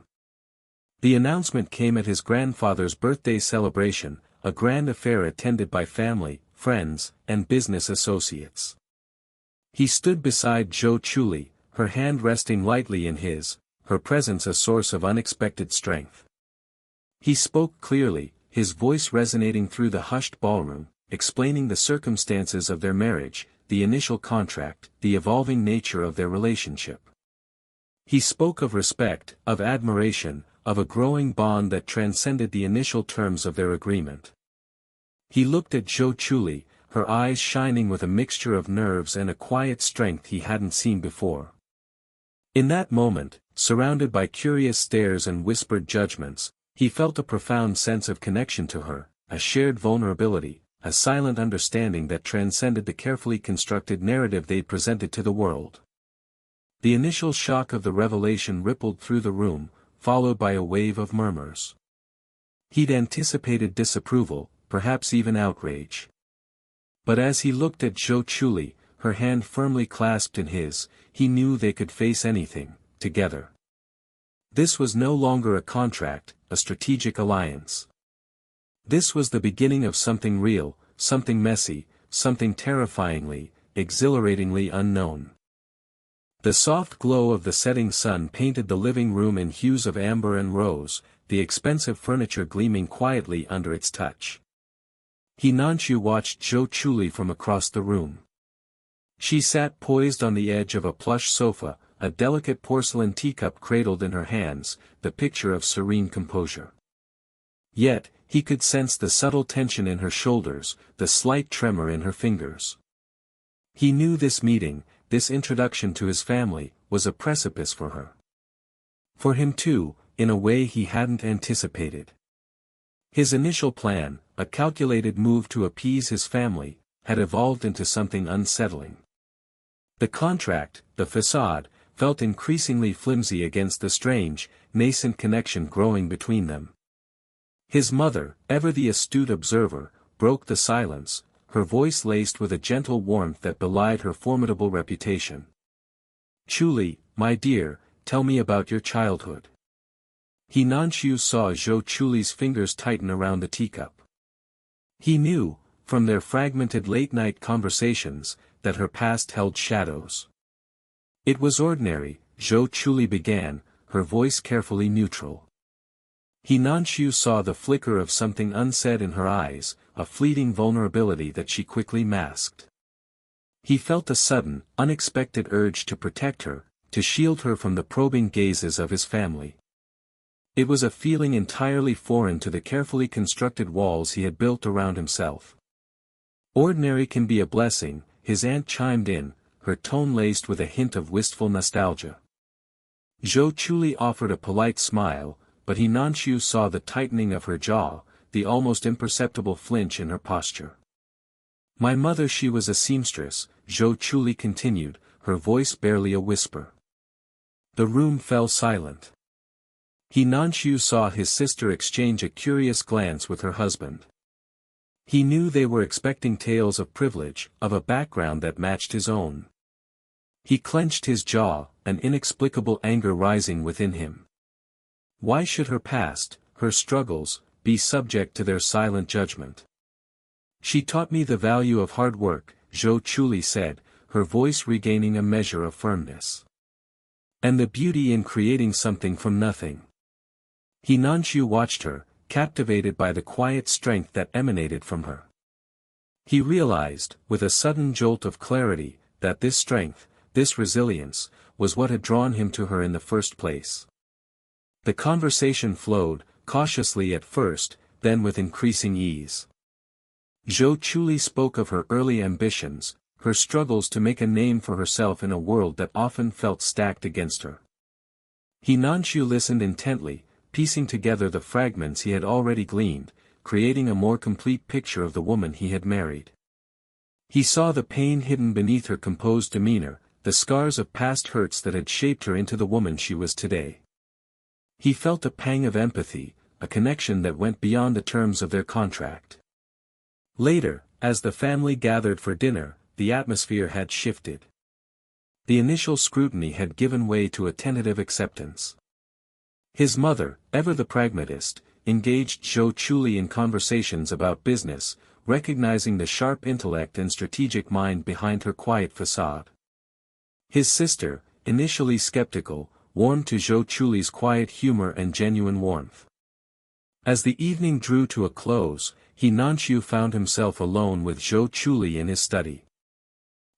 The announcement came at his grandfather's birthday celebration, a grand affair attended by family, friends, and business associates. He stood beside Zhou Chuli, her hand resting lightly in his, her presence a source of unexpected strength. He spoke clearly, his voice resonating through the hushed ballroom, explaining the circumstances of their marriage, the initial contract, the evolving nature of their relationship. He spoke of respect, of admiration, of a growing bond that transcended the initial terms of their agreement. He looked at Zhou Chuli, her eyes shining with a mixture of nerves and a quiet strength he hadn't seen before. In that moment, surrounded by curious stares and whispered judgments, he felt a profound sense of connection to her, a shared vulnerability, a silent understanding that transcended the carefully constructed narrative they'd presented to the world. The initial shock of the revelation rippled through the room, followed by a wave of murmurs. He'd anticipated disapproval, perhaps even outrage. But as he looked at Zhou Chuli, her hand firmly clasped in his, he knew they could face anything, together. This was no longer a contract, a strategic alliance. This was the beginning of something real, something messy, something terrifyingly, exhilaratingly unknown. The soft glow of the setting sun painted the living room in hues of amber and rose, the expensive furniture gleaming quietly under its touch. Nanshu watched Zhou Chuli from across the room. She sat poised on the edge of a plush sofa, a delicate porcelain teacup cradled in her hands, the picture of serene composure. Yet, he could sense the subtle tension in her shoulders, the slight tremor in her fingers. He knew this meeting, this introduction to his family, was a precipice for her. For him too, in a way he hadn't anticipated. His initial plan, a calculated move to appease his family, had evolved into something unsettling. The contract, the facade, felt increasingly flimsy against the strange, nascent connection growing between them. His mother, ever the astute observer, broke the silence, her voice laced with a gentle warmth that belied her formidable reputation. "Chuli, my dear, tell me about your childhood." Nanshu saw Zhou Chuli's fingers tighten around the teacup. He knew, from their fragmented late-night conversations, that her past held shadows. "It was ordinary," Zhou Chuli began, her voice carefully neutral. Nanshu saw the flicker of something unsaid in her eyes, a fleeting vulnerability that she quickly masked. He felt a sudden, unexpected urge to protect her, to shield her from the probing gazes of his family. It was a feeling entirely foreign to the carefully constructed walls he had built around himself. "Ordinary can be a blessing," his aunt chimed in, her tone laced with a hint of wistful nostalgia. Zhou Chuli offered a polite smile, but Nanshu saw the tightening of her jaw, the almost imperceptible flinch in her posture. "My mother, she was a seamstress," Zhou Chuli continued, her voice barely a whisper. The room fell silent. Nanshu saw his sister exchange a curious glance with her husband. He knew they were expecting tales of privilege, of a background that matched his own. He clenched his jaw, an inexplicable anger rising within him. Why should her past, her struggles, be subject to their silent judgment? "She taught me the value of hard work," Zhou Chuli said, her voice regaining a measure of firmness. And the beauty in creating something from nothing. Himanshu watched her, captivated by the quiet strength that emanated from her. He realized, with a sudden jolt of clarity, that this strength, this resilience, was what had drawn him to her in the first place. The conversation flowed, cautiously at first, then with increasing ease. Zhou Chuli spoke of her early ambitions, her struggles to make a name for herself in a world that often felt stacked against her. Himanshu listened intently, piecing together the fragments he had already gleaned, creating a more complete picture of the woman he had married. He saw the pain hidden beneath her composed demeanor, the scars of past hurts that had shaped her into the woman she was today. He felt a pang of empathy, a connection that went beyond the terms of their contract. Later, as the family gathered for dinner, the atmosphere had shifted. The initial scrutiny had given way to a tentative acceptance. His mother, ever the pragmatist, engaged Zhou Chuli in conversations about business, recognizing the sharp intellect and strategic mind behind her quiet facade. His sister, initially skeptical, warmed to Zhou Chuli's quiet humor and genuine warmth. As the evening drew to a close, Himanshu found himself alone with Zhou Chuli in his study.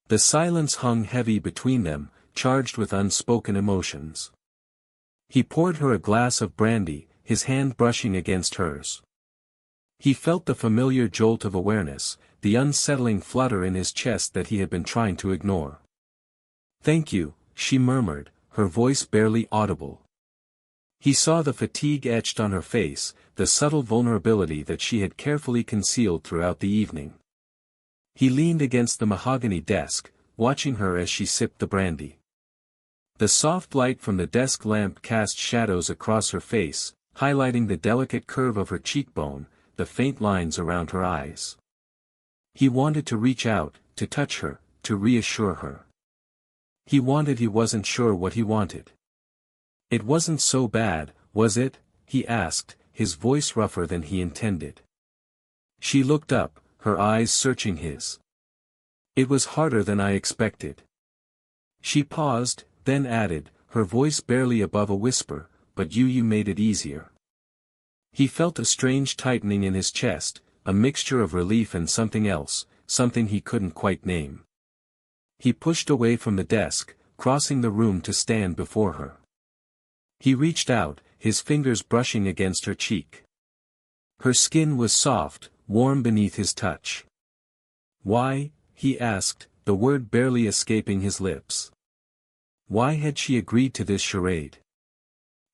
The silence hung heavy between them, charged with unspoken emotions. He poured her a glass of brandy, his hand brushing against hers. He felt the familiar jolt of awareness, the unsettling flutter in his chest that he had been trying to ignore. "Thank you," she murmured, her voice barely audible. He saw the fatigue etched on her face, the subtle vulnerability that she had carefully concealed throughout the evening. He leaned against the mahogany desk, watching her as she sipped the brandy. The soft light from the desk lamp cast shadows across her face, highlighting the delicate curve of her cheekbone, the faint lines around her eyes. He wanted to reach out, to touch her, to reassure her. He wasn't sure what he wanted. "It wasn't so bad, was it?" he asked, his voice rougher than he intended. She looked up, her eyes searching his. "It was harder than I expected." She paused, then added, her voice barely above a whisper, "But you made it easier." He felt a strange tightening in his chest, a mixture of relief and something else, something he couldn't quite name. He pushed away from the desk, crossing the room to stand before her. He reached out, his fingers brushing against her cheek. Her skin was soft, warm beneath his touch. "Why?" he asked, the word barely escaping his lips. Why had she agreed to this charade?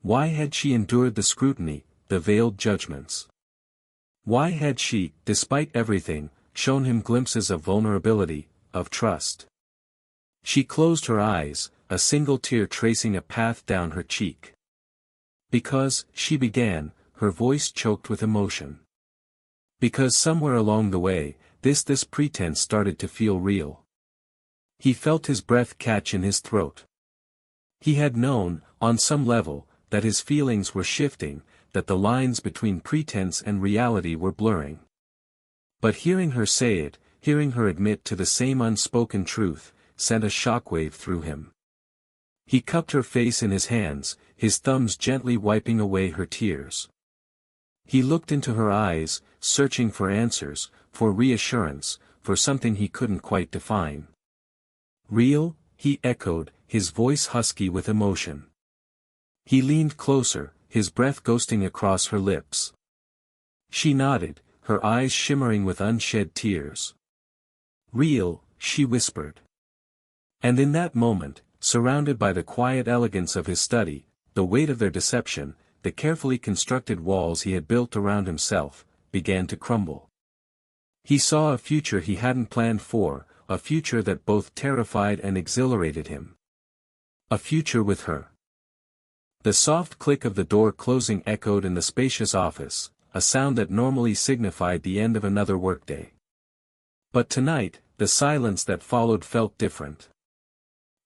Why had she endured the scrutiny, the veiled judgments? Why had she, despite everything, shown him glimpses of vulnerability, of trust? She closed her eyes, a single tear tracing a path down her cheek. "Because," she began, her voice choked with emotion. "Because somewhere along the way, this pretense started to feel real." He felt his breath catch in his throat. He had known, on some level, that his feelings were shifting, that the lines between pretense and reality were blurring. But hearing her say it, hearing her admit to the same unspoken truth, sent a shockwave through him. He cupped her face in his hands, his thumbs gently wiping away her tears. He looked into her eyes, searching for answers, for reassurance, for something he couldn't quite define. "Real?" he echoed, his voice husky with emotion. He leaned closer, his breath ghosting across her lips. She nodded, her eyes shimmering with unshed tears. "Real," she whispered. And in that moment, surrounded by the quiet elegance of his study, the weight of their deception, the carefully constructed walls he had built around himself, began to crumble. He saw a future he hadn't planned for, a future that both terrified and exhilarated him. A future with her. The soft click of the door closing echoed in the spacious office, a sound that normally signified the end of another workday. But tonight, the silence that followed felt different.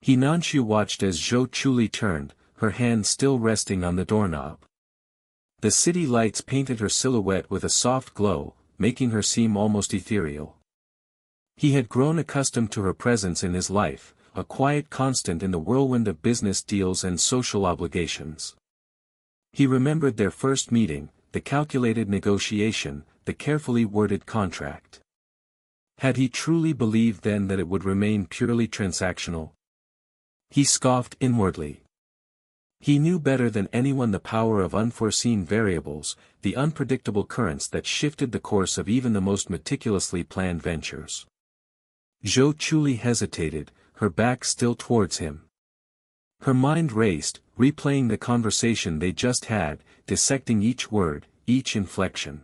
Himanshu watched as Zhou Chuli turned, her hand still resting on the doorknob. The city lights painted her silhouette with a soft glow, making her seem almost ethereal. He had grown accustomed to her presence in his life, a quiet constant in the whirlwind of business deals and social obligations. He remembered their first meeting, the calculated negotiation, the carefully worded contract. Had he truly believed then that it would remain purely transactional? He scoffed inwardly. He knew better than anyone the power of unforeseen variables, the unpredictable currents that shifted the course of even the most meticulously planned ventures. Zhou Chuli hesitated, her back still towards him. Her mind raced, replaying the conversation they just had, dissecting each word, each inflection.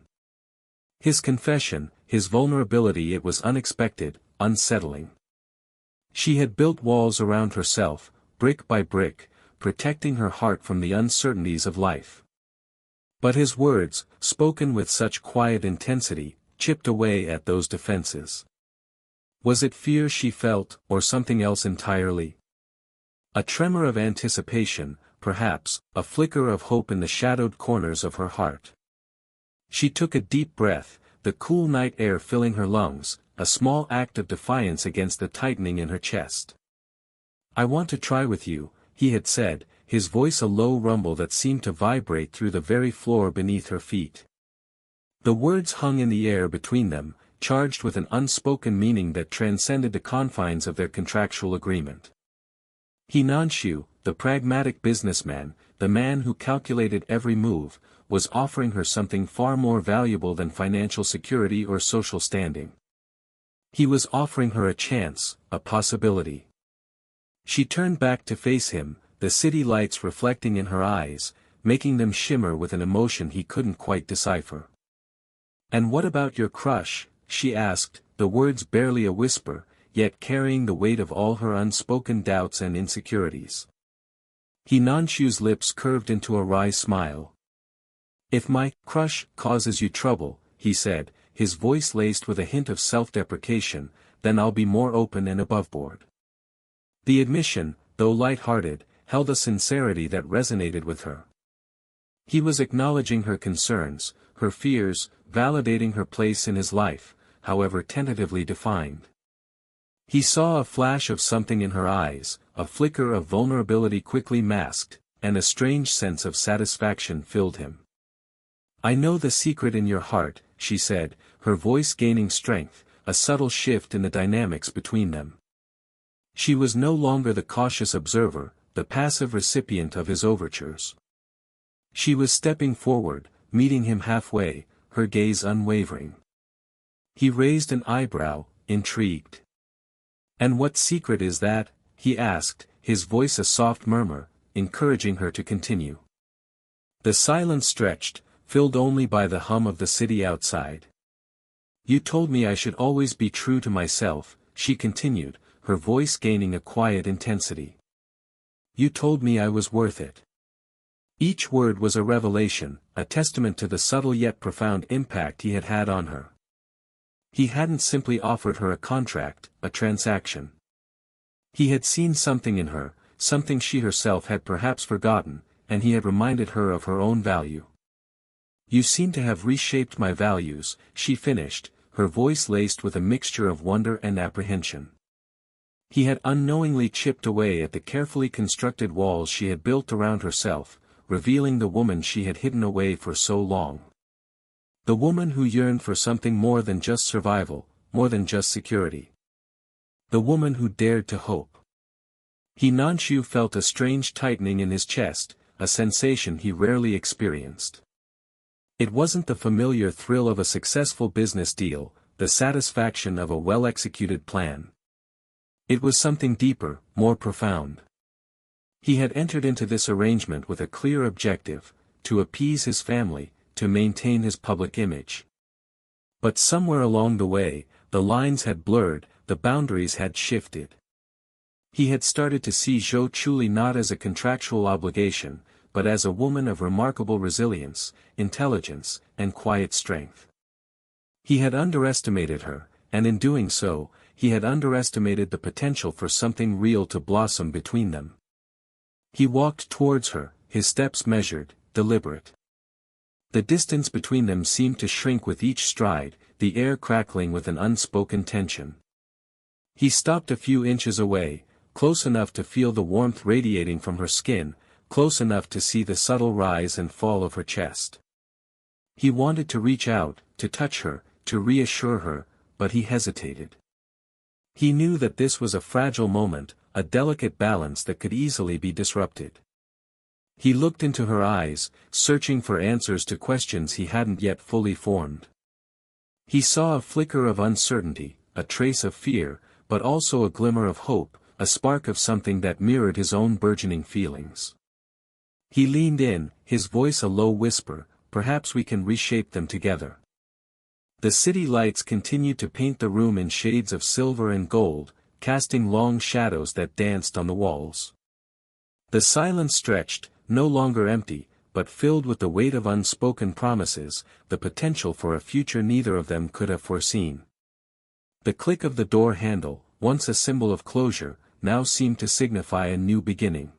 His confession, his vulnerability, it was unexpected, unsettling. She had built walls around herself, brick by brick, protecting her heart from the uncertainties of life. But his words, spoken with such quiet intensity, chipped away at those defenses. Was it fear she felt, or something else entirely? A tremor of anticipation, perhaps, a flicker of hope in the shadowed corners of her heart. She took a deep breath, the cool night air filling her lungs, a small act of defiance against the tightening in her chest. "I want to try with you," he had said, his voice a low rumble that seemed to vibrate through the very floor beneath her feet. The words hung in the air between them, charged with an unspoken meaning that transcended the confines of their contractual agreement. He Nanshu, the pragmatic businessman, the man who calculated every move, was offering her something far more valuable than financial security or social standing. He was offering her a chance, a possibility. She turned back to face him, the city lights reflecting in her eyes, making them shimmer with an emotion he couldn't quite decipher. "And what about your crush?" she asked, the words barely a whisper, yet carrying the weight of all her unspoken doubts and insecurities. Hinanshu's lips curved into a wry smile. "If my crush causes you trouble," he said, his voice laced with a hint of self-deprecation, "then I'll be more open and aboveboard." The admission, though light-hearted, held a sincerity that resonated with her. He was acknowledging her concerns, her fears, validating her place in his life, however tentatively defined. He saw a flash of something in her eyes, a flicker of vulnerability quickly masked, and a strange sense of satisfaction filled him. "I know the secret in your heart," she said, her voice gaining strength, a subtle shift in the dynamics between them. She was no longer the cautious observer, the passive recipient of his overtures. She was stepping forward, meeting him halfway, her gaze unwavering. He raised an eyebrow, intrigued. "And what secret is that?" he asked, his voice a soft murmur, encouraging her to continue. The silence stretched, filled only by the hum of the city outside. "You told me I should always be true to myself," she continued, her voice gaining a quiet intensity. "You told me I was worth it." Each word was a revelation, a testament to the subtle yet profound impact he had had on her. He hadn't simply offered her a contract, a transaction. He had seen something in her, something she herself had perhaps forgotten, and he had reminded her of her own value. "You seem to have reshaped my values," she finished, her voice laced with a mixture of wonder and apprehension. He had unknowingly chipped away at the carefully constructed walls she had built around herself, revealing the woman she had hidden away for so long. The woman who yearned for something more than just survival, more than just security. The woman who dared to hope. Hinanshu felt a strange tightening in his chest, a sensation he rarely experienced. It wasn't the familiar thrill of a successful business deal, the satisfaction of a well-executed plan. It was something deeper, more profound. He had entered into this arrangement with a clear objective, to appease his family, to maintain his public image. But somewhere along the way, the lines had blurred, the boundaries had shifted. He had started to see Zhou Chuli not as a contractual obligation, but as a woman of remarkable resilience, intelligence, and quiet strength. He had underestimated her, and in doing so, he had underestimated the potential for something real to blossom between them. He walked towards her, his steps measured, deliberate. The distance between them seemed to shrink with each stride, the air crackling with an unspoken tension. He stopped a few inches away, close enough to feel the warmth radiating from her skin, close enough to see the subtle rise and fall of her chest. He wanted to reach out, to touch her, to reassure her, but he hesitated. He knew that this was a fragile moment, a delicate balance that could easily be disrupted. He looked into her eyes, searching for answers to questions he hadn't yet fully formed. He saw a flicker of uncertainty, a trace of fear, but also a glimmer of hope, a spark of something that mirrored his own burgeoning feelings. He leaned in, his voice a low whisper, "Perhaps we can reshape them together." The city lights continued to paint the room in shades of silver and gold, casting long shadows that danced on the walls. The silence stretched, no longer empty, but filled with the weight of unspoken promises, the potential for a future neither of them could have foreseen. The click of the door handle, once a symbol of closure, now seemed to signify a new beginning.